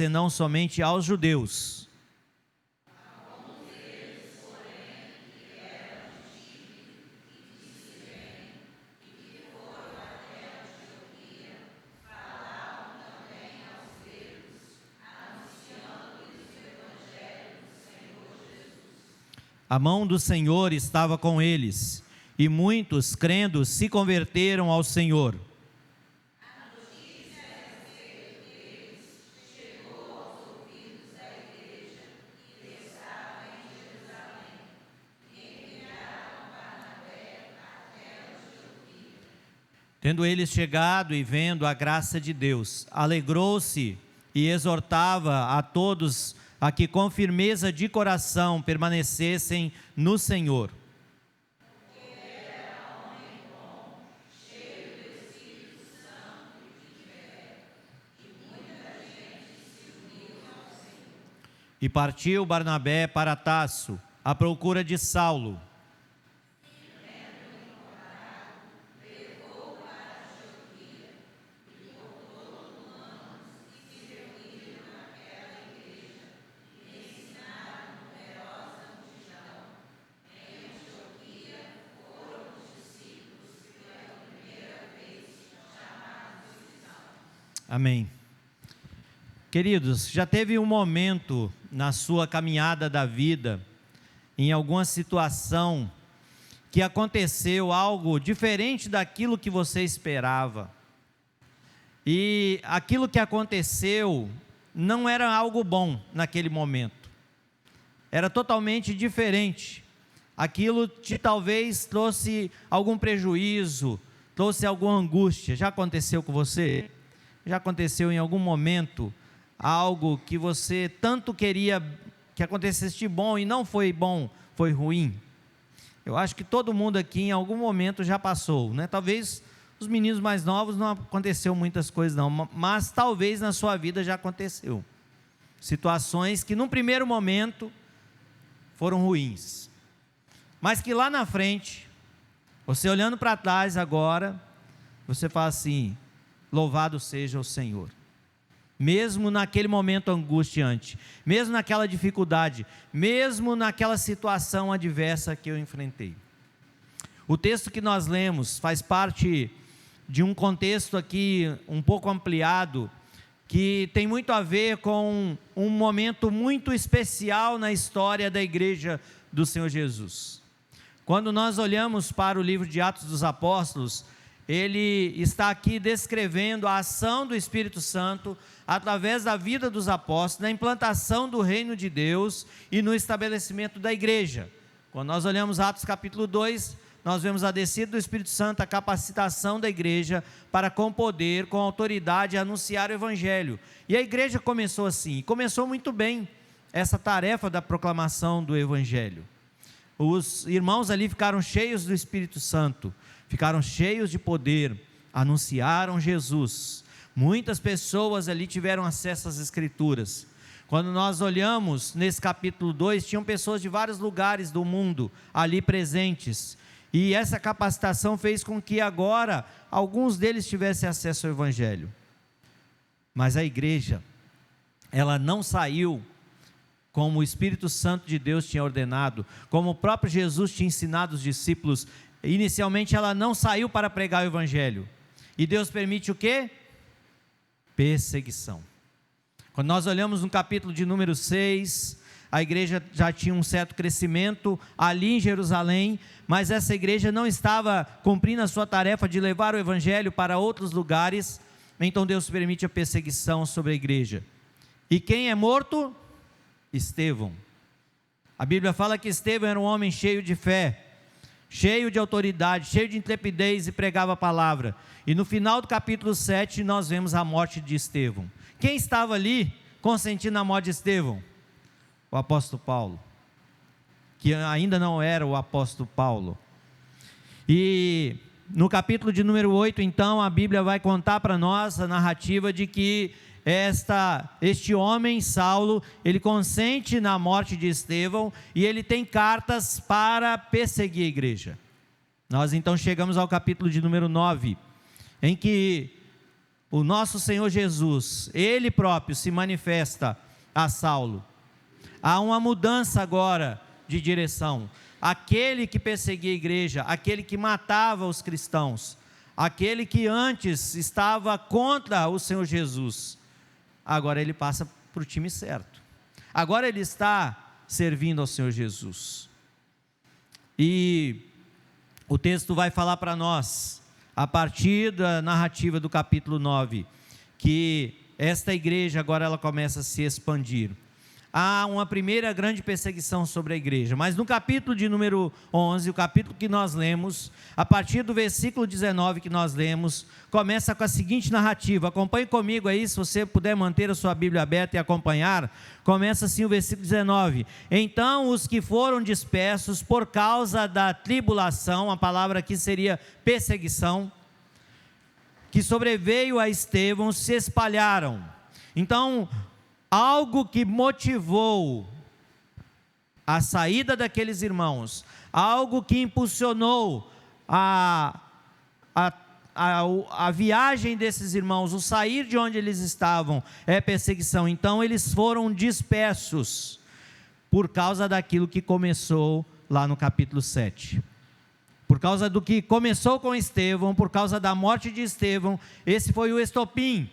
senão somente aos judeus. A mão do Senhor estava com eles, e muitos, crendo, se converteram ao Senhor. Tendo eles chegado e vendo a graça de Deus, alegrou-se e exortava a todos a que com firmeza de coração permanecessem no Senhor. E partiu Barnabé para Tarso, à procura de Saulo. Amém. Queridos, já teve um momento na sua caminhada da vida, em alguma situação, que aconteceu algo diferente daquilo que você esperava. E aquilo que aconteceu não era algo bom naquele momento. Era totalmente diferente. Aquilo te talvez trouxe algum prejuízo, trouxe alguma angústia. Já aconteceu com você? Já aconteceu em algum momento algo que você tanto queria que acontecesse de bom e não foi bom, foi ruim? Eu acho que todo mundo aqui em algum momento já passou, né? Talvez os meninos mais novos não aconteceu muitas coisas não, mas talvez na sua vida já aconteceu. Situações que num primeiro momento foram ruins, mas que lá na frente, você olhando para trás agora, você fala assim: louvado seja o Senhor. Mesmo naquele momento angustiante, mesmo naquela dificuldade, mesmo naquela situação adversa que eu enfrentei. O texto que nós lemos faz parte de um contexto aqui um pouco ampliado, que tem muito a ver com um momento muito especial na história da igreja do Senhor Jesus. Quando nós olhamos para o livro de Atos dos Apóstolos, ele está aqui descrevendo a ação do Espírito Santo através da vida dos apóstolos, na implantação do reino de Deus e no estabelecimento da igreja. Quando nós olhamos Atos capítulo 2, nós vemos a descida do Espírito Santo, a capacitação da igreja para com poder, com autoridade, anunciar o Evangelho. E a igreja começou assim, e começou muito bem essa tarefa da proclamação do Evangelho. Os irmãos ali ficaram cheios do Espírito Santo, ficaram cheios de poder, anunciaram Jesus. Muitas pessoas ali tiveram acesso às Escrituras. Quando nós olhamos nesse capítulo 2, tinham pessoas de vários lugares do mundo ali presentes. E essa capacitação fez com que agora alguns deles tivessem acesso ao Evangelho. Mas a igreja, ela não saiu como o Espírito Santo de Deus tinha ordenado, como o próprio Jesus tinha ensinado os discípulos. Inicialmente ela não saiu para pregar o Evangelho. E Deus permite o quê? Perseguição. Quando nós olhamos no capítulo de número 6, a igreja já tinha um certo crescimento ali em Jerusalém, mas essa igreja não estava cumprindo a sua tarefa de levar o Evangelho para outros lugares. Então Deus permite a perseguição sobre a igreja. E quem é morto? Estevão. A Bíblia fala que Estevão era um homem cheio de fé, cheio de autoridade, cheio de intrepidez e pregava a palavra. E no final do capítulo 7 nós vemos a morte de Estevão. Quem estava ali consentindo a morte de Estevão? O apóstolo Paulo, que ainda não era o apóstolo Paulo. E no capítulo de número 8, então, a Bíblia vai contar para nós a narrativa de que este homem, Saulo, ele consente na morte de Estevão e ele tem cartas para perseguir a igreja. Nós então chegamos ao capítulo de número 9, em que o nosso Senhor Jesus, Ele próprio se manifesta a Saulo. Há uma mudança agora de direção. Aquele que perseguia a igreja, aquele que matava os cristãos, aquele que antes estava contra o Senhor Jesus, agora ele passa para o time certo. Agora ele está servindo ao Senhor Jesus. E o texto vai falar para nós, a partir da narrativa do capítulo 9, que esta igreja agora ela começa a se expandir. Há uma primeira grande perseguição sobre a igreja, mas no capítulo de número 11, o capítulo que nós lemos, a partir do versículo 19 que nós lemos, começa com a seguinte narrativa. Acompanhe comigo aí, se você puder manter a sua Bíblia aberta e acompanhar. Começa assim o versículo 19: então os que foram dispersos por causa da tribulação, a palavra aqui seria perseguição, que sobreveio a Estevão, se espalharam. Então, algo que motivou a saída daqueles irmãos, algo que impulsionou a viagem desses irmãos, o sair de onde eles estavam, é perseguição. Então eles foram dispersos, por causa daquilo que começou lá no capítulo 7. Por causa do que começou com Estevão, por causa da morte de Estevão, esse foi o estopim,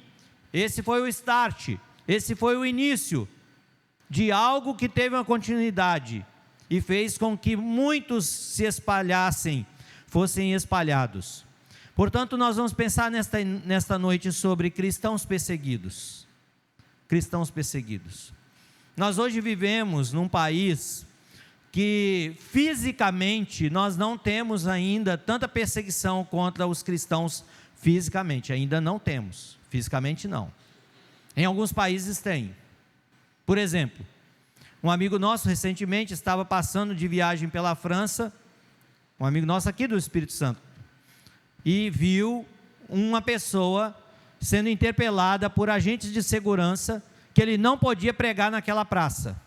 esse foi o start. Esse foi o início de algo que teve uma continuidade e fez com que muitos se espalhassem, fossem espalhados. Portanto, nós vamos pensar nesta noite sobre cristãos perseguidos. Cristãos perseguidos. Nós hoje vivemos num país que fisicamente nós não temos ainda tanta perseguição contra os cristãos fisicamente, ainda não temos, fisicamente não. Em alguns países tem. Por exemplo, um amigo nosso recentemente estava passando de viagem pela França, um amigo nosso aqui do Espírito Santo, e viu uma pessoa sendo interpelada por agentes de segurança, que ele não podia pregar naquela praça,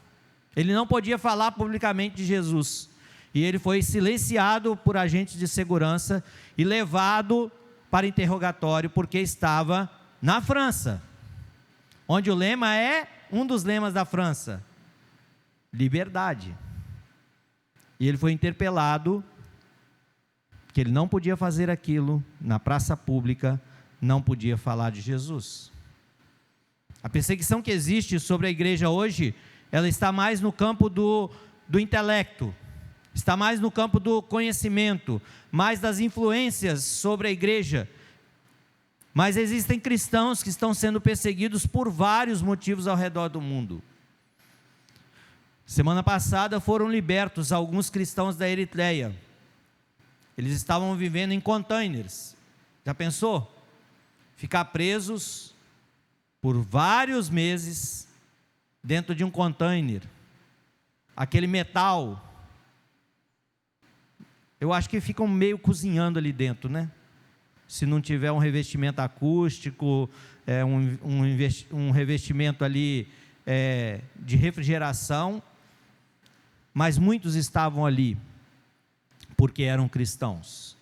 ele não podia falar publicamente de Jesus, e ele foi silenciado por agentes de segurança e levado para interrogatório, porque estava na França, onde o lema é, um dos lemas da França, liberdade. E ele foi interpelado, que ele não podia fazer aquilo, na praça pública, não podia falar de Jesus. A perseguição que existe sobre a igreja hoje, ela está mais no campo do intelecto, está mais no campo do conhecimento, mais das influências sobre a igreja. Mas existem cristãos que estão sendo perseguidos por vários motivos ao redor do mundo. Semana passada foram libertos alguns cristãos da Eritreia. Eles estavam vivendo em containers. Já pensou? Ficar presos por vários meses dentro de um container. Aquele metal. Eu acho que ficam meio cozinhando ali dentro, né? Se não tiver um revestimento acústico, um revestimento ali de refrigeração, mas muitos estavam ali, porque eram cristãos.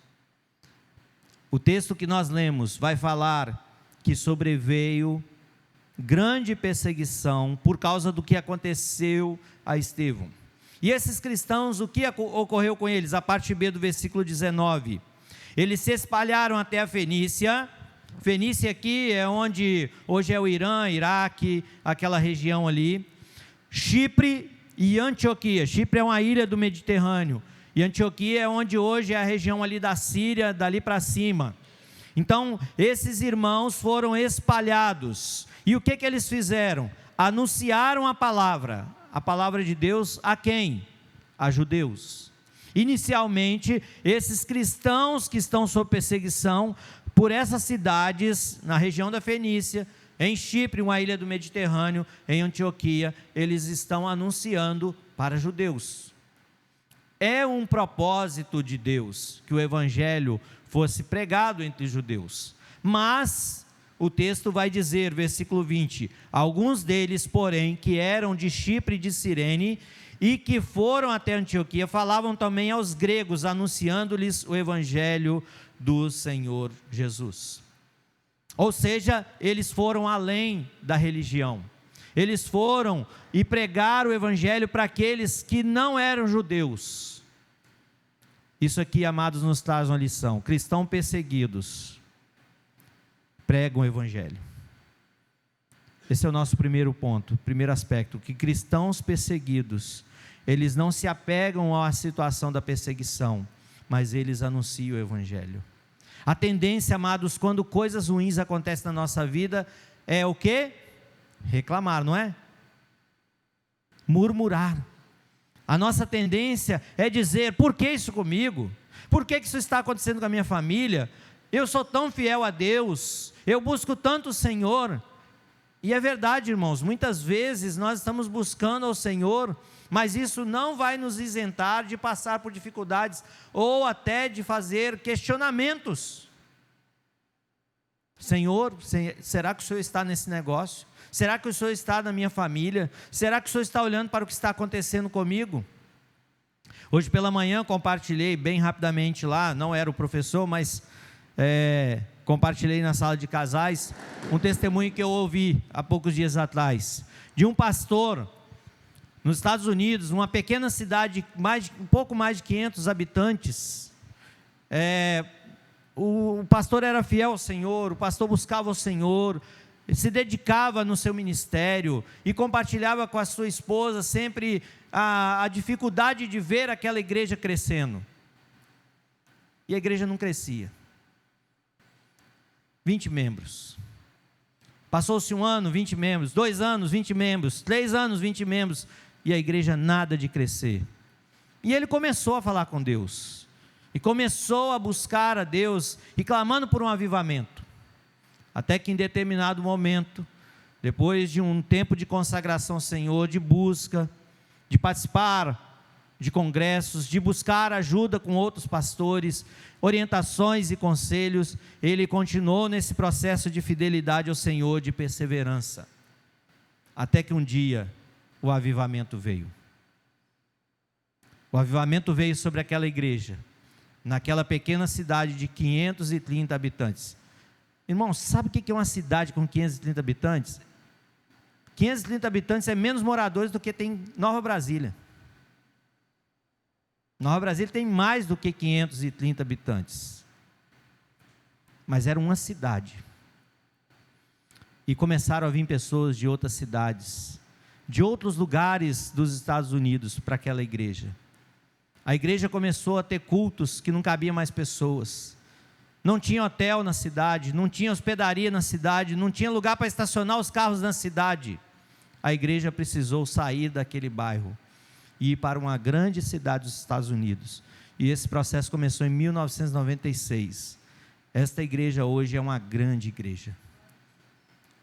O texto que nós lemos vai falar que sobreveio grande perseguição por causa do que aconteceu a Estevão. E esses cristãos, o que ocorreu com eles? A parte B do versículo 19... Eles se espalharam até a Fenícia. Fenícia aqui é onde hoje é o Irã, Iraque, aquela região ali. Chipre e Antioquia. Chipre é uma ilha do Mediterrâneo. E Antioquia é onde hoje é a região ali da Síria, dali para cima. Então, esses irmãos foram espalhados. E o que eles fizeram? Anunciaram a palavra de Deus a quem? A judeus. Inicialmente, esses cristãos que estão sob perseguição por essas cidades, na região da Fenícia, em Chipre, uma ilha do Mediterrâneo, em Antioquia, eles estão anunciando para judeus. É um propósito de Deus que o evangelho fosse pregado entre os judeus, mas o texto vai dizer, versículo 20, alguns deles, porém, que eram de Chipre e de Cirene, e que foram até Antioquia, falavam também aos gregos, anunciando-lhes o evangelho do Senhor Jesus. Ou seja, eles foram além da religião. Eles foram e pregaram o evangelho para aqueles que não eram judeus. Isso aqui, amados, nos traz uma lição. Cristãos perseguidos pregam o evangelho. Esse é o nosso primeiro ponto, primeiro aspecto, que cristãos perseguidos, eles não se apegam à situação da perseguição, mas eles anunciam o evangelho. A tendência, amados, quando coisas ruins acontecem na nossa vida, é o quê? Reclamar, não é? Murmurar. A nossa tendência é dizer, por que isso comigo? Por que isso está acontecendo com a minha família? Eu sou tão fiel a Deus, eu busco tanto o Senhor. E é verdade, irmãos, muitas vezes nós estamos buscando ao Senhor, mas isso não vai nos isentar de passar por dificuldades, ou até de fazer questionamentos. Senhor, será que o Senhor está nesse negócio? Será que o Senhor está na minha família? Será que o Senhor está olhando para o que está acontecendo comigo? Hoje pela manhã compartilhei bem rapidamente lá, não era o professor, mas compartilhei na sala de casais, um testemunho que eu ouvi há poucos dias atrás, de um pastor, nos Estados Unidos, uma pequena cidade, um pouco mais de 500 habitantes, o pastor era fiel ao Senhor, o pastor buscava o Senhor, se dedicava no seu ministério, e compartilhava com a sua esposa sempre a dificuldade de ver aquela igreja crescendo, e a igreja não crescia. 20 membros, passou-se um ano, 20 membros, 2 anos, 20 membros, 3 anos, 20 membros, e a igreja nada de crescer. E ele começou a falar com Deus, e começou a buscar a Deus, e clamando por um avivamento, até que em determinado momento, depois de um tempo de consagração ao Senhor, de busca, de participar de congressos, de buscar ajuda com outros pastores, orientações e conselhos, ele continuou nesse processo de fidelidade ao Senhor, de perseverança, até que um dia o avivamento veio. O avivamento veio sobre aquela igreja, naquela pequena cidade de 530 habitantes. Irmãos, sabe o que é uma cidade com 530 habitantes? 530 habitantes é menos moradores do que tem Nova Brasília. Nova Brasília tem mais do que 530 habitantes. Mas era uma cidade. E começaram a vir pessoas de outras cidades, de outros lugares dos Estados Unidos para aquela igreja. A igreja começou a ter cultos que não cabia mais pessoas. Não tinha hotel na cidade, não tinha hospedaria na cidade, não tinha lugar para estacionar os carros na cidade. A igreja precisou sair daquele bairro e ir para uma grande cidade dos Estados Unidos. E esse processo começou em 1996. Esta igreja hoje é uma grande igreja.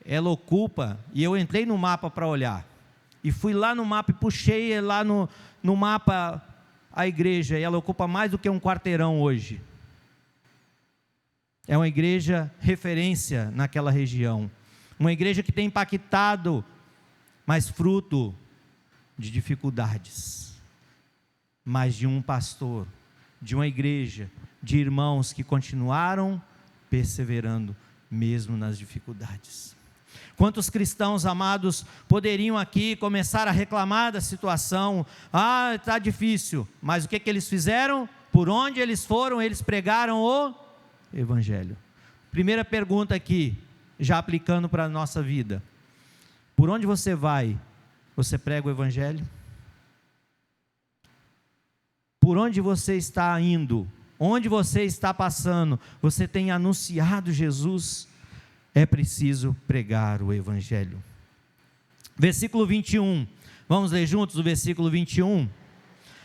Ela ocupa, e eu entrei no mapa para olhar, e fui lá no mapa e puxei lá no mapa a igreja, e ela ocupa mais do que um quarteirão hoje. É uma igreja referência naquela região, uma igreja que tem impactado, mas fruto de dificuldades, mas de um pastor, de uma igreja, de irmãos que continuaram perseverando, mesmo nas dificuldades. Quantos cristãos amados poderiam aqui começar a reclamar da situação? Está difícil, mas o que eles fizeram? Por onde eles foram, eles pregaram o Evangelho. Primeira pergunta aqui, já aplicando para a nossa vida: por onde você vai, você prega o Evangelho? Por onde você está indo, onde você está passando, você tem anunciado Jesus? É preciso pregar o Evangelho. Versículo 21, vamos ler juntos o versículo 21.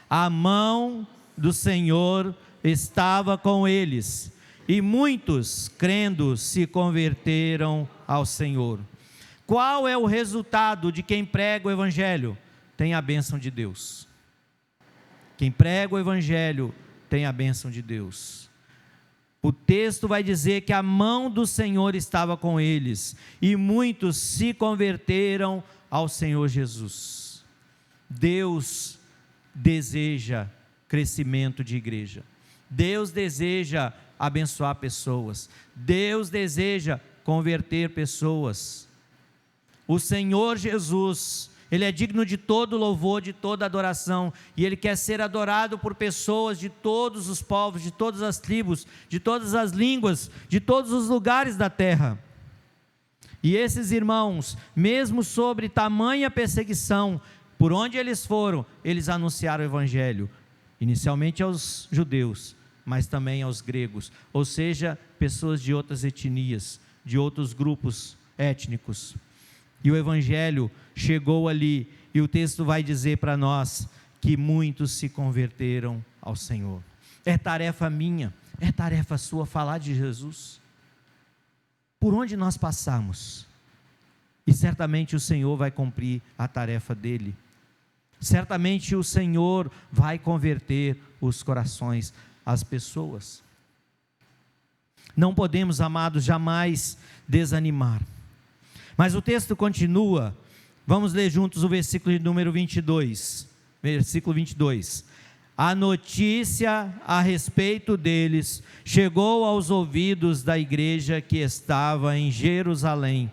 A mão do Senhor estava com eles, e muitos, crendo, se converteram ao Senhor. Qual é o resultado de quem prega o Evangelho? Tem a bênção de Deus. Quem prega o Evangelho tem a bênção de Deus. O texto vai dizer que a mão do Senhor estava com eles, e muitos se converteram ao Senhor Jesus. Deus deseja crescimento de igreja. Deus deseja abençoar pessoas. Deus deseja converter pessoas. O Senhor Jesus, Ele é digno de todo louvor, de toda adoração, e Ele quer ser adorado por pessoas de todos os povos, de todas as tribos, de todas as línguas, de todos os lugares da terra. E esses irmãos, mesmo sobre tamanha perseguição, por onde eles foram, eles anunciaram o Evangelho, inicialmente aos judeus, mas também aos gregos, ou seja, pessoas de outras etnias, de outros grupos étnicos. E o Evangelho chegou ali, e o texto vai dizer para nós que muitos se converteram ao Senhor. É tarefa minha, é tarefa sua falar de Jesus. Por onde nós passamos, e certamente o Senhor vai cumprir a tarefa dele. Certamente o Senhor vai converter os corações, as pessoas. Não podemos, amados, jamais desanimar. Mas o texto continua, vamos ler juntos o versículo de número 22, versículo 22. A notícia a respeito deles chegou aos ouvidos da igreja que estava em Jerusalém,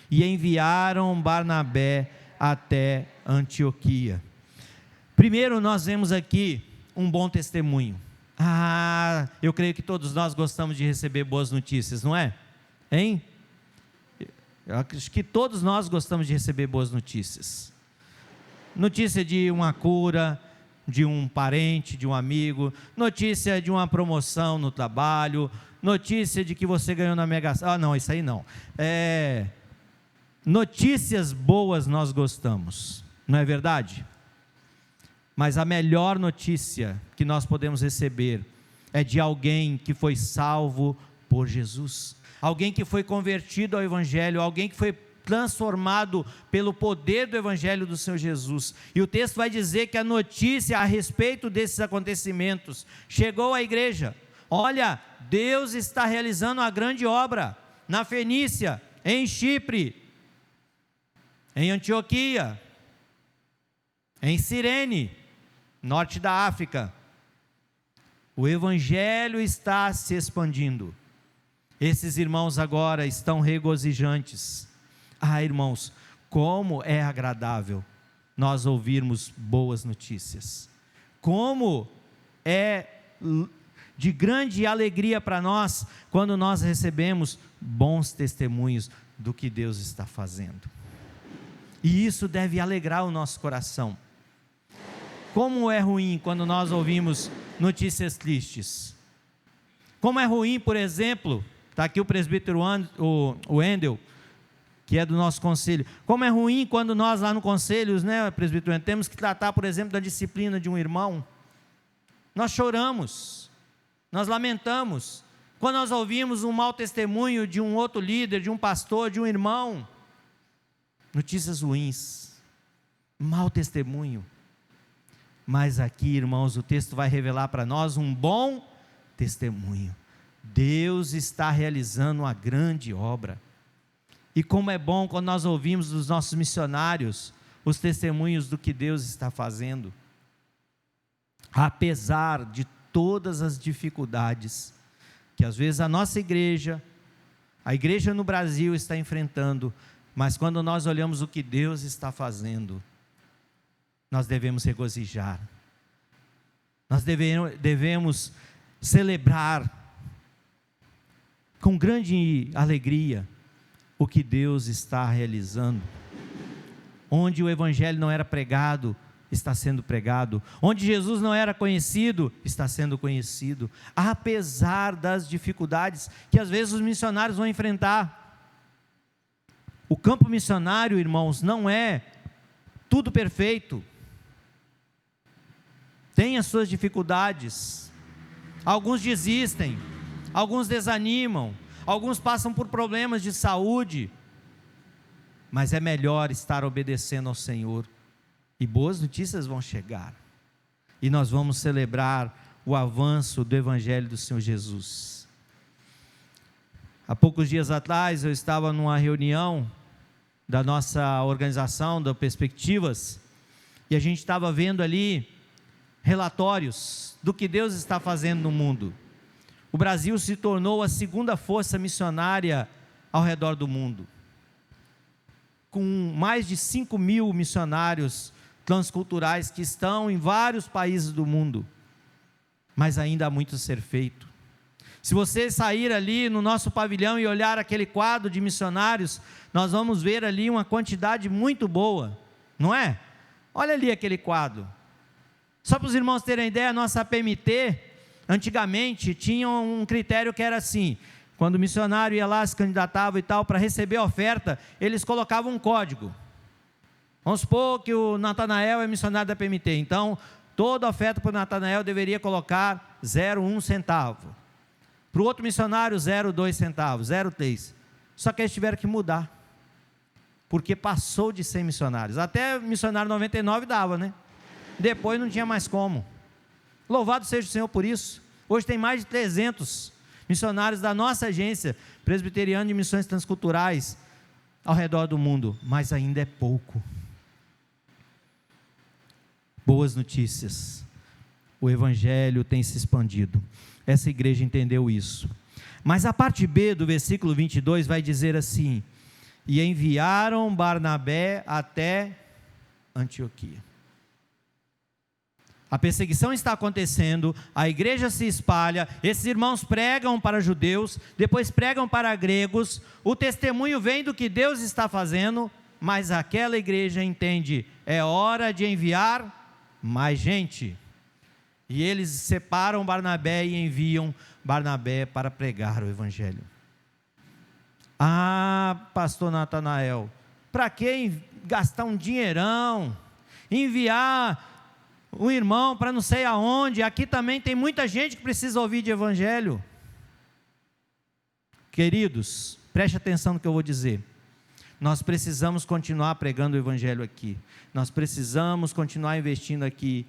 e enviaram Barnabé até Antioquia. Primeiro nós vemos aqui um bom testemunho. Eu creio que todos nós gostamos de receber boas notícias, não é? Hein? Eu acho que todos nós gostamos de receber boas notícias. Notícia de uma cura, de um parente, de um amigo, notícia de uma promoção no trabalho, notícia de que você ganhou na Mega Sena. Não, isso aí não. Notícias boas nós gostamos, não é verdade? Mas a melhor notícia que nós podemos receber é de alguém que foi salvo por Jesus, alguém que foi convertido ao Evangelho, alguém que foi transformado pelo poder do Evangelho do Senhor Jesus. E o texto vai dizer que a notícia a respeito desses acontecimentos chegou à igreja. Olha, Deus está realizando uma grande obra na Fenícia, em Chipre, em Antioquia, em Cirene, norte da África. O Evangelho está se expandindo. Esses irmãos agora estão regozijantes. Irmãos, como é agradável nós ouvirmos boas notícias. Como é de grande alegria para nós quando nós recebemos bons testemunhos do que Deus está fazendo. E isso deve alegrar o nosso coração. Como é ruim quando nós ouvimos notícias tristes. Como é ruim, por exemplo, está aqui o presbítero Wendel, que é do nosso conselho. Como é ruim quando nós lá no conselho, né, presbítero Wendel, temos que tratar, por exemplo, da disciplina de um irmão. Nós choramos, nós lamentamos, quando nós ouvimos um mau testemunho de um outro líder, de um pastor, de um irmão. Notícias ruins, mau testemunho. Mas aqui, irmãos, o texto vai revelar para nós um bom testemunho. Deus está realizando uma grande obra. E como é bom quando nós ouvimos dos nossos missionários os testemunhos do que Deus está fazendo. Apesar de todas as dificuldades que às vezes a nossa igreja, a igreja no Brasil está enfrentando, mas quando nós olhamos o que Deus está fazendo, nós devemos regozijar, nós devemos celebrar com grande alegria o que Deus está realizando. Onde o Evangelho não era pregado, está sendo pregado. Onde Jesus não era conhecido, está sendo conhecido. Apesar das dificuldades que às vezes os missionários vão enfrentar. O campo missionário, irmãos, não é tudo perfeito. Tem as suas dificuldades. Alguns desistem, alguns desanimam, alguns passam por problemas de saúde, mas é melhor estar obedecendo ao Senhor, e boas notícias vão chegar, e nós vamos celebrar o avanço do Evangelho do Senhor Jesus. Há poucos dias atrás eu estava numa reunião da nossa organização, da Perspectivas, e a gente estava vendo ali relatórios do que Deus está fazendo no mundo. O Brasil se tornou a segunda força missionária ao redor do mundo, com mais de 5.000 missionários transculturais que estão em vários países do mundo, mas ainda há muito a ser feito. Se você sair ali no nosso pavilhão e olhar aquele quadro de missionários, nós vamos ver ali uma quantidade muito boa, não é? Olha ali aquele quadro. Só para os irmãos terem ideia, a nossa PMT, antigamente, tinha um critério que era assim: quando o missionário ia lá, se candidatava e tal, para receber a oferta, eles colocavam um código. Vamos supor que o Natanael é missionário da PMT, então toda oferta para o Natanael deveria colocar 0,1 centavo. Para o outro missionário, 0,2 centavos, 0,3. Só que eles tiveram que mudar, porque passou de 100 missionários. Até missionário 99 dava, né? Depois não tinha mais como. Louvado seja o Senhor por isso. Hoje tem mais de 300 missionários da nossa agência presbiteriana de missões transculturais ao redor do mundo, mas ainda é pouco. Boas notícias, o evangelho tem se expandido, essa igreja entendeu isso. Mas a parte B do versículo 22 vai dizer assim: e enviaram Barnabé até Antioquia. A perseguição está acontecendo, a igreja se espalha, esses irmãos pregam para judeus, depois pregam para gregos, o testemunho vem do que Deus está fazendo, mas aquela igreja entende, é hora de enviar mais gente, e eles separam Barnabé e enviam Barnabé para pregar o evangelho. Ah, pastor Natanael, para que gastar um dinheirão, enviar um irmão para não sei aonde? Aqui também tem muita gente que precisa ouvir de evangelho. Queridos, preste atenção no que eu vou dizer. Nós precisamos continuar pregando o evangelho aqui, nós precisamos continuar investindo aqui,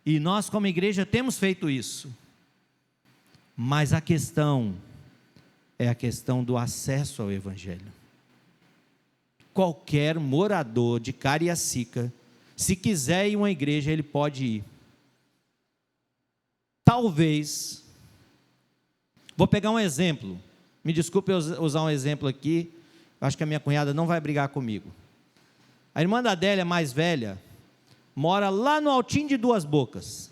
e nós como igreja temos feito isso, mas a questão é a questão do acesso ao evangelho. Qualquer morador de Cariacica, se quiser ir a uma igreja, ele pode ir. Talvez, vou pegar um exemplo, me desculpe eu usar um exemplo aqui, acho que a minha cunhada não vai brigar comigo. A irmã da Adélia, mais velha, mora lá no Altinho de Duas Bocas.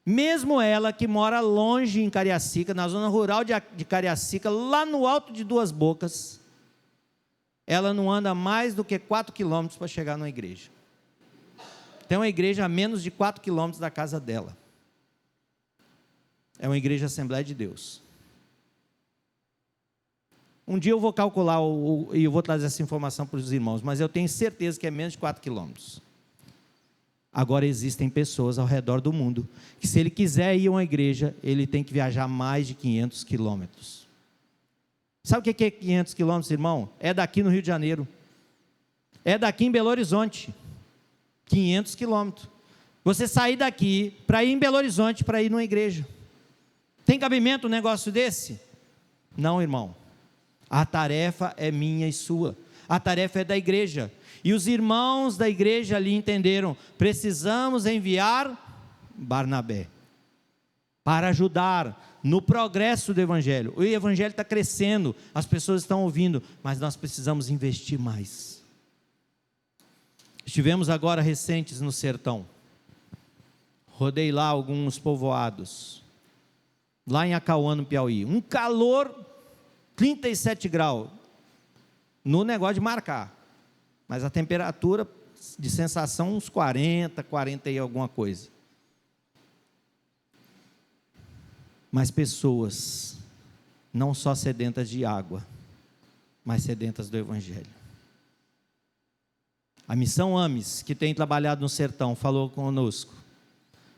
Mesmo ela que mora longe em Cariacica, na zona rural de Cariacica, lá no alto de Duas Bocas, ela não anda mais do que 4 quilômetros para chegar numa igreja. Tem uma igreja a menos de 4 quilômetros da casa dela. É uma igreja Assembleia de Deus. Um dia eu vou calcular e eu vou trazer essa informação para os irmãos, mas eu tenho certeza que é menos de 4 quilômetros. Agora existem pessoas ao redor do mundo, que se ele quiser ir a uma igreja, ele tem que viajar mais de 500 quilômetros. Sabe o que é 500 quilômetros, irmão? É daqui no Rio de Janeiro. É daqui em Belo Horizonte. 500 quilômetros. Você sair daqui para ir em Belo Horizonte, para ir numa igreja. Tem cabimento um negócio desse? Não, irmão. A tarefa é minha e sua. A tarefa é da igreja. E os irmãos da igreja ali entenderam, precisamos enviar Barnabé para ajudar no progresso do evangelho. O evangelho está crescendo, as pessoas estão ouvindo, mas nós precisamos investir mais. Estivemos agora recentes no sertão. Rodei lá alguns povoados. Lá em Acauã, no Piauí. Um calor 37 graus, no negócio de marcar, mas a temperatura de sensação uns 40 e alguma coisa. Mas pessoas, não só sedentas de água, mas sedentas do evangelho. A missão AMES, que tem trabalhado no sertão, falou conosco: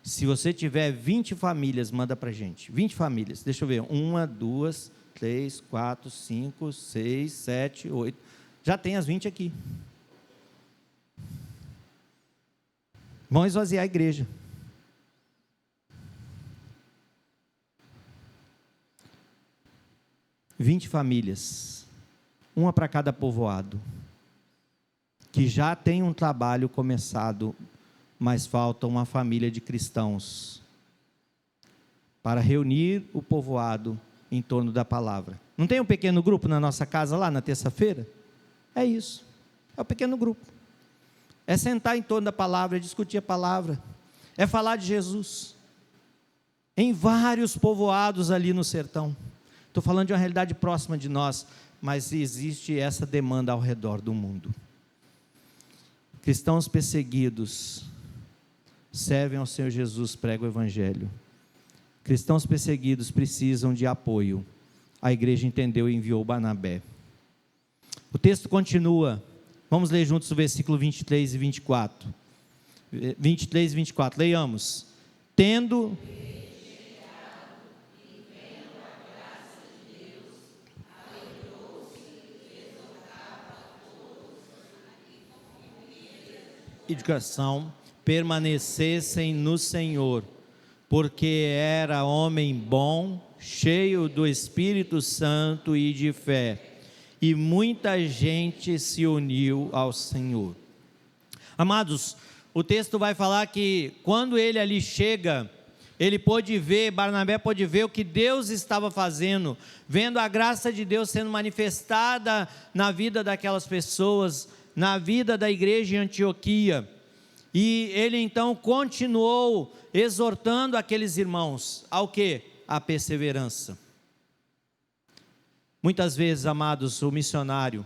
se você tiver 20 famílias, manda para a gente, 20 famílias, deixa eu ver, 1, 2, 3, 4, 5, 6, 7, 8. Já tem as 20 aqui. Vão esvaziar a igreja. Vinte famílias, uma para cada povoado, que já tem um trabalho começado, mas falta uma família de cristãos para reunir o povoado em torno da palavra. Não tem um pequeno grupo na nossa casa lá na terça-feira? É isso, é o pequeno grupo. É sentar em torno da palavra, é discutir a palavra, é falar de Jesus. Em vários povoados ali no sertão. Estou falando de uma realidade próxima de nós, mas existe essa demanda ao redor do mundo. Cristãos perseguidos servem ao Senhor Jesus, pregam o Evangelho. Cristãos perseguidos precisam de apoio. A igreja entendeu e enviou Barnabé. O texto continua. Vamos ler juntos o versículo 23 e 24. 23 e 24, leiamos. Tendo educação, permanecessem no Senhor, porque era homem bom, cheio do Espírito Santo e de fé, e muita gente se uniu ao Senhor. Amados, o texto vai falar que quando ele ali chega, ele pôde ver, Barnabé pôde ver o que Deus estava fazendo, vendo a graça de Deus sendo manifestada na vida daquelas pessoas, na vida da igreja em Antioquia, e ele então continuou exortando aqueles irmãos, ao quê? A perseverança. Muitas vezes, amados, o missionário,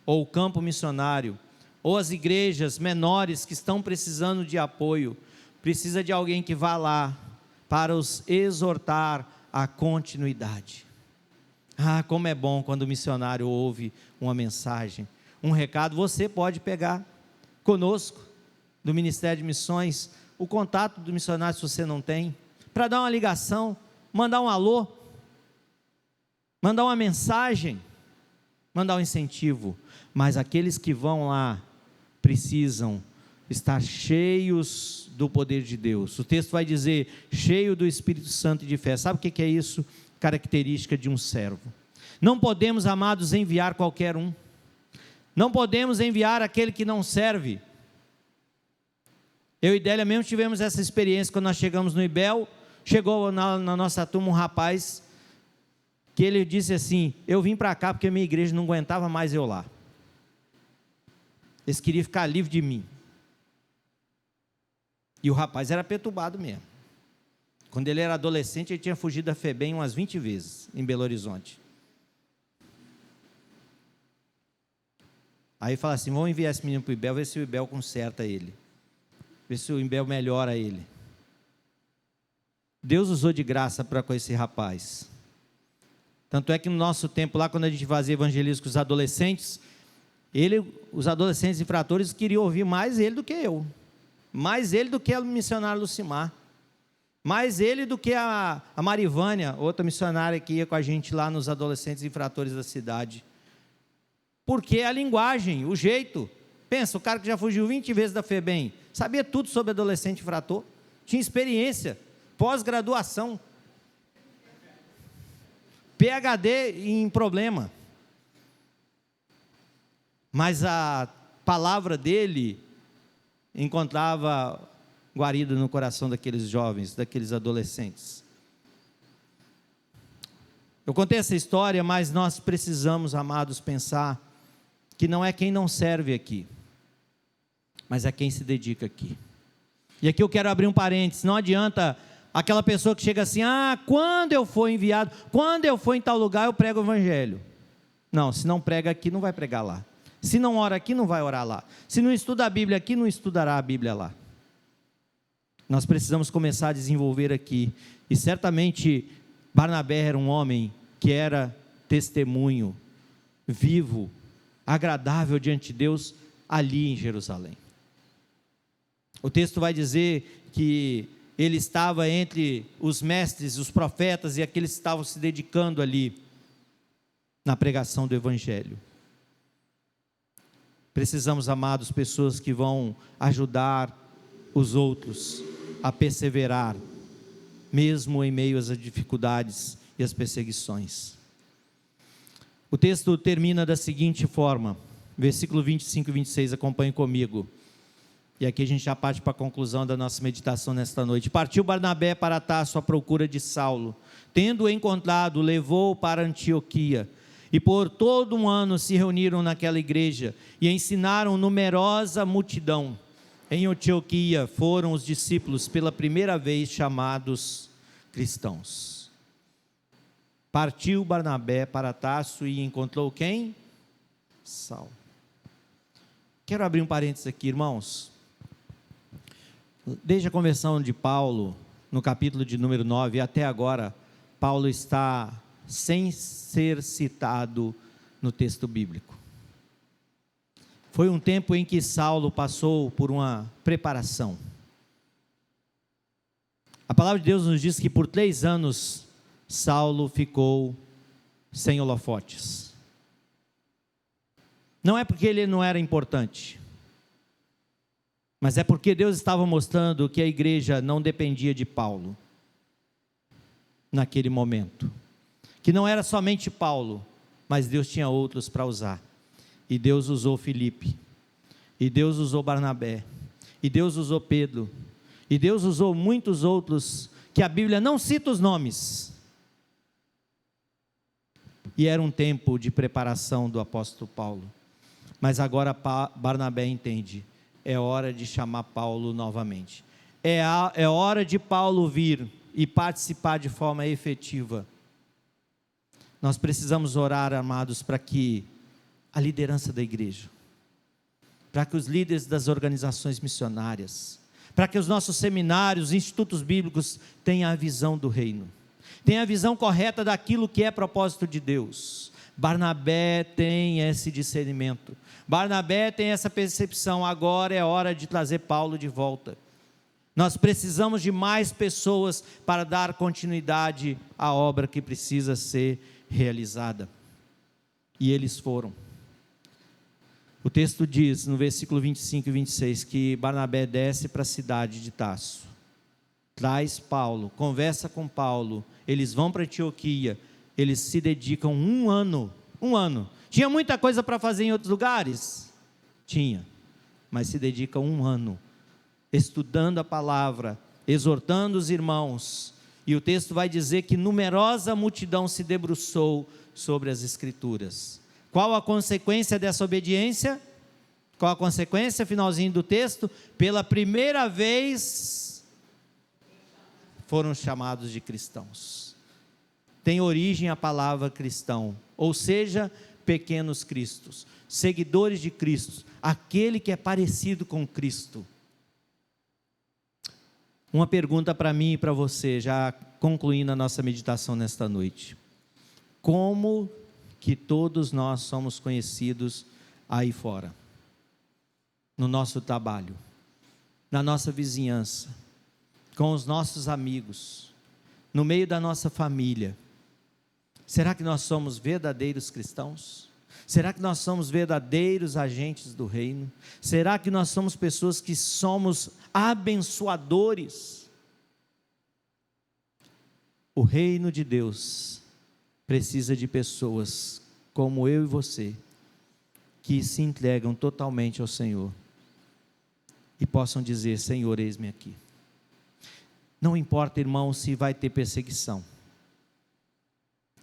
ou o campo missionário, ou as igrejas menores que estão precisando de apoio, precisa de alguém que vá lá, para os exortar à continuidade. Ah, como é bom quando o missionário ouve uma mensagem, um recado. Você pode pegar conosco, do Ministério de Missões, o contato do missionário, se você não tem, para dar uma ligação, mandar um alô, mandar uma mensagem, mandar um incentivo. Mas aqueles que vão lá, precisam estar cheios do poder de Deus. O texto vai dizer, cheio do Espírito Santo e de fé. Sabe o que é isso? Característica de um servo. Não podemos, amados, enviar qualquer um. Não podemos enviar aquele que não serve. Eu e Délia mesmo tivemos essa experiência quando nós chegamos no IBEL. Chegou na nossa turma um rapaz que ele disse assim, eu vim para cá porque minha igreja não aguentava mais eu lá. Eles queriam ficar livre de mim. E o rapaz era perturbado mesmo. Quando ele era adolescente, ele tinha fugido da FEBEM umas 20 vezes, em Belo Horizonte. Aí fala assim, vamos enviar esse menino para o IBEL, ver se o IBEL conserta ele. Ver se o IBEL melhora ele. Deus usou de graça para com esse rapaz. Tanto é que no nosso tempo lá, quando a gente fazia evangelismo com os adolescentes, os adolescentes infratores queriam ouvir mais ele do que eu. Mais ele do que o missionário Lucimar. Mais ele do que a Marivânia, outra missionária que ia com a gente lá nos adolescentes infratores da cidade. Porque a linguagem, o jeito. Pensa, o cara que já fugiu 20 vezes da FEBEM, sabia tudo sobre adolescente infrator, tinha experiência, pós-graduação, PhD em problema. Mas a palavra dele encontrava guarida no coração daqueles jovens, daqueles adolescentes. Eu contei essa história, mas nós precisamos, amados, pensar que não é quem não serve aqui, mas é quem se dedica aqui. E aqui eu quero abrir um parênteses, não adianta aquela pessoa que chega assim, quando eu for enviado, quando eu for em tal lugar eu prego o evangelho. Não, se não prega aqui, não vai pregar lá. Se não ora aqui, não vai orar lá. Se não estuda a Bíblia aqui, não estudará a Bíblia lá. Nós precisamos começar a desenvolver aqui. E certamente Barnabé era um homem que era testemunho vivo, agradável diante de Deus, ali em Jerusalém. O texto vai dizer que ele estava entre os mestres, os profetas e aqueles que estavam se dedicando ali na pregação do Evangelho. Precisamos, amados, pessoas que vão ajudar os outros a perseverar, mesmo em meio às dificuldades e às perseguições. O texto termina da seguinte forma, versículo 25 e 26, acompanhe comigo. E aqui a gente já parte para a conclusão da nossa meditação nesta noite. Partiu Barnabé para Tarso à procura de Saulo. Tendo-o encontrado, levou-o para Antioquia. E por todo um ano se reuniram naquela igreja e ensinaram numerosa multidão. Em Antioquia foram os discípulos pela primeira vez chamados cristãos. Partiu Barnabé para Tarso e encontrou quem? Saulo. Quero abrir um parênteses aqui, irmãos. Desde a conversão de Paulo, no capítulo de número 9, até agora, Paulo está sem ser citado no texto bíblico. Foi um tempo em que Saulo passou por uma preparação. A palavra de Deus nos diz que por 3 anos, Saulo ficou sem holofotes. Não é porque ele não era importante, mas é porque Deus estava mostrando que a igreja não dependia de Paulo, naquele momento. Que não era somente Paulo, mas Deus tinha outros para usar. E Deus usou Filipe, e Deus usou Barnabé, e Deus usou Pedro, e Deus usou muitos outros, que a Bíblia não cita os nomes. E era um tempo de preparação do apóstolo Paulo. Mas agora Barnabé entende, é hora de chamar Paulo novamente. É hora de Paulo vir e participar de forma efetiva. Nós precisamos orar, amados, para que a liderança da igreja, para que os líderes das organizações missionárias, para que os nossos seminários, institutos bíblicos tenham a visão do reino, tenham a visão correta daquilo que é propósito de Deus. Barnabé tem esse discernimento, Barnabé tem essa percepção. Agora é hora de trazer Paulo de volta. Nós precisamos de mais pessoas para dar continuidade à obra que precisa ser realizada. E eles foram. O texto diz no versículo 25 e 26 que Barnabé desce para a cidade de Tarso, traz Paulo, conversa com Paulo, eles vão para Antioquia, eles se dedicam um ano. Tinha muita coisa para fazer em outros lugares? Tinha, mas se dedicam 1 ano, estudando a palavra, exortando os irmãos, e o texto vai dizer que numerosa multidão se debruçou sobre as escrituras. Qual a consequência dessa obediência? Qual a consequência? Finalzinho do texto, pela primeira vez foram chamados de cristãos. Tem origem a palavra cristão, ou seja, pequenos cristos, seguidores de Cristo, aquele que é parecido com Cristo. Uma pergunta para mim e para você, já concluindo a nossa meditação nesta noite. Como que todos nós somos conhecidos aí fora? No nosso trabalho, na nossa vizinhança, com os nossos amigos, no meio da nossa família. Será que nós somos verdadeiros cristãos? Será que nós somos verdadeiros agentes do reino? Será que nós somos pessoas que somos abençoadores? O reino de Deus precisa de pessoas como eu e você, que se entregam totalmente ao Senhor e possam dizer: Senhor, eis-me aqui. Não importa, irmão, se vai ter perseguição,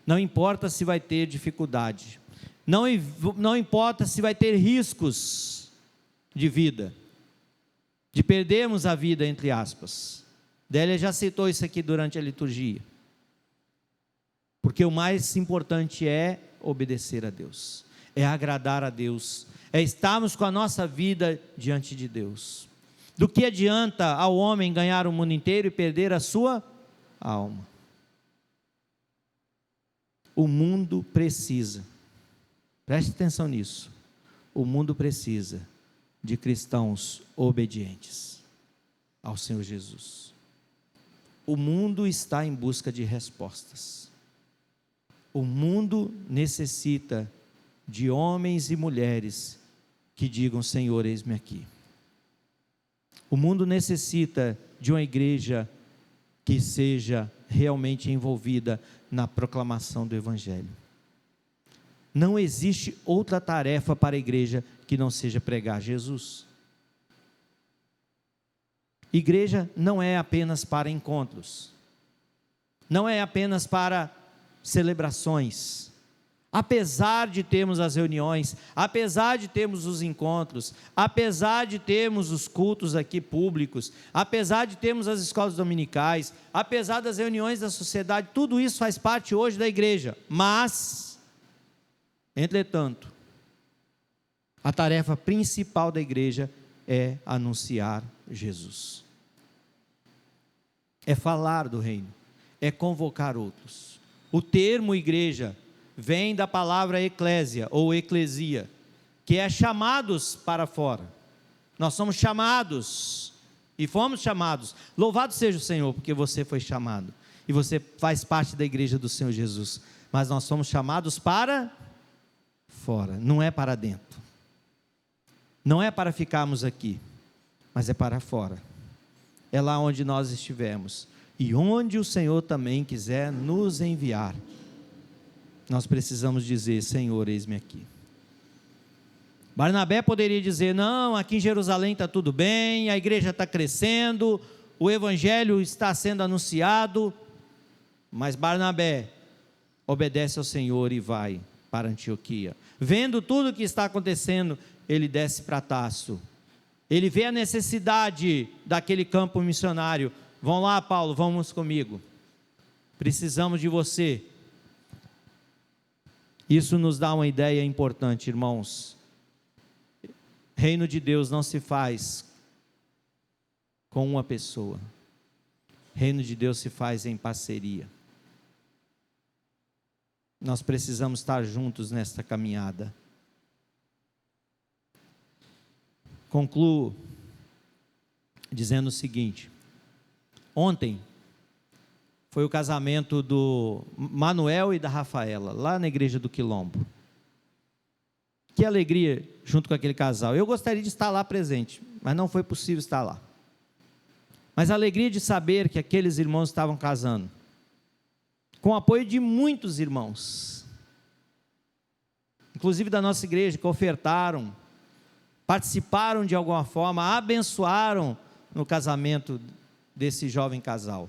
não importa se vai ter dificuldade, não importa se vai ter riscos de vida, de perdermos a vida, entre aspas. Délia já citou isso aqui durante a liturgia, porque o mais importante é obedecer a Deus, é agradar a Deus, é estarmos com a nossa vida diante de Deus. Do que adianta ao homem ganhar o mundo inteiro e perder a sua alma? O mundo precisa, preste atenção nisso, o mundo precisa de cristãos obedientes ao Senhor Jesus. O mundo está em busca de respostas. O mundo necessita de homens e mulheres que digam: Senhor, eis-me aqui. O mundo necessita de uma igreja que seja realmente envolvida na proclamação do Evangelho. Não existe outra tarefa para a igreja que não seja pregar Jesus. Igreja não é apenas para encontros, não é apenas para celebrações. Apesar de termos as reuniões, apesar de termos os encontros, apesar de termos os cultos aqui públicos, apesar de termos as escolas dominicais, apesar das reuniões da sociedade, tudo isso faz parte hoje da igreja. Mas, entretanto, a tarefa principal da igreja é anunciar Jesus. É falar do reino, é convocar outros. O termo igreja vem da palavra eclésia ou eclesia, que é chamados para fora. Nós somos chamados e fomos chamados. Louvado seja o Senhor, porque você foi chamado e você faz parte da igreja do Senhor Jesus. Mas nós somos chamados para fora, não é para dentro. Não é para ficarmos aqui, mas é para fora. É lá onde nós estivermos e onde o Senhor também quiser nos enviar. Nós precisamos dizer: Senhor, eis-me aqui. Barnabé poderia dizer: não, aqui em Jerusalém está tudo bem, a igreja está crescendo, o evangelho está sendo anunciado. Mas Barnabé obedece ao Senhor e vai para Antioquia. Vendo tudo o que está acontecendo, ele desce para Tarso. Ele vê a necessidade daquele campo missionário. Vão lá, Paulo, vamos comigo. Precisamos de você. Isso nos dá uma ideia importante, irmãos. Reino de Deus não se faz com uma pessoa. Reino de Deus se faz em parceria. Nós precisamos estar juntos nesta caminhada. Concluo dizendo o seguinte: ontem foi o casamento do Manuel e da Rafaela, lá na igreja do Quilombo. Que alegria junto com aquele casal. Eu gostaria de estar lá presente, mas não foi possível estar lá. Mas a alegria de saber que aqueles irmãos estavam casando, com o apoio de muitos irmãos, inclusive da nossa igreja, que ofertaram, participaram de alguma forma, abençoaram no casamento desse jovem casal.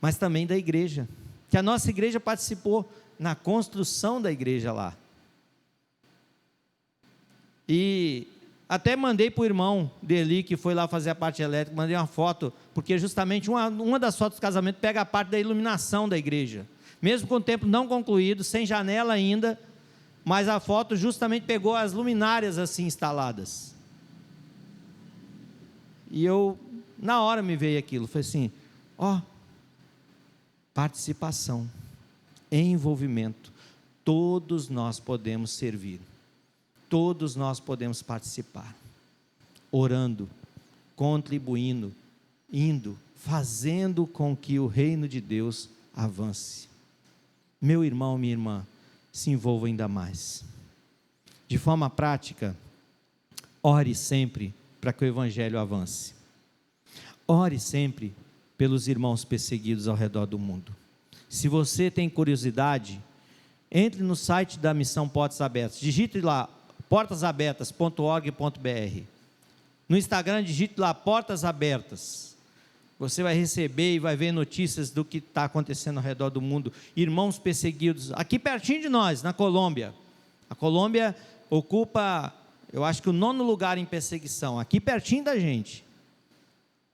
Mas também da igreja, que a nossa igreja participou na construção da igreja lá. E até mandei para o irmão Deli, que foi lá fazer a parte elétrica, mandei uma foto, porque justamente uma das fotos do casamento pega a parte da iluminação da igreja, mesmo com o templo não concluído, sem janela ainda, mas a foto justamente pegou as luminárias assim instaladas. E eu, na hora me veio aquilo, foi assim, participação, envolvimento, todos nós podemos servir, todos nós podemos participar, orando, contribuindo, indo, fazendo com que o reino de Deus avance. Meu irmão, minha irmã, se envolva ainda mais. De forma prática, ore sempre para que o evangelho avance. Ore sempre pelos irmãos perseguidos ao redor do mundo. Se você tem curiosidade, entre no site da Missão Portas Abertas, digite lá portasabertas.org.br. No Instagram, digite lá Portas Abertas. Você vai receber e vai ver notícias do que está acontecendo ao redor do mundo. Irmãos perseguidos, aqui pertinho de nós, na Colômbia. A Colômbia ocupa, eu acho que o 9º lugar em perseguição, aqui pertinho da gente.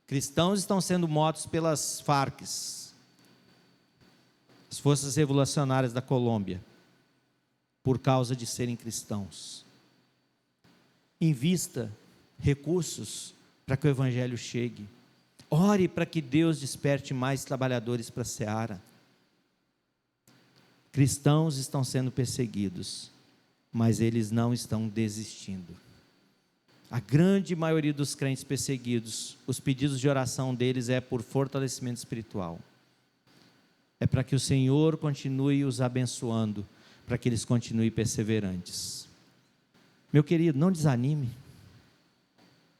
Cristãos estão sendo mortos pelas Farc, as forças revolucionárias da Colômbia, por causa de serem cristãos. Invista recursos para que o evangelho chegue. Ore para que Deus desperte mais trabalhadores para a seara. Cristãos estão sendo perseguidos, mas eles não estão desistindo. A grande maioria dos crentes perseguidos, os pedidos de oração deles é por fortalecimento espiritual. É para que o Senhor continue os abençoando, para que eles continuem perseverantes. Meu querido, não desanime.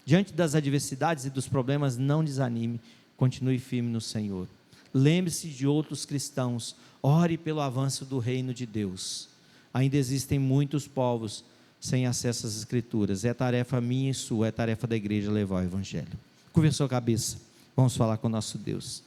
Diante das adversidades e dos problemas, não desanime, continue firme no Senhor. Lembre-se de outros cristãos, ore pelo avanço do reino de Deus. Ainda existem muitos povos sem acesso às Escrituras. É tarefa minha e sua, é tarefa da igreja levar o evangelho. Curva a sua cabeça, vamos falar com o nosso Deus.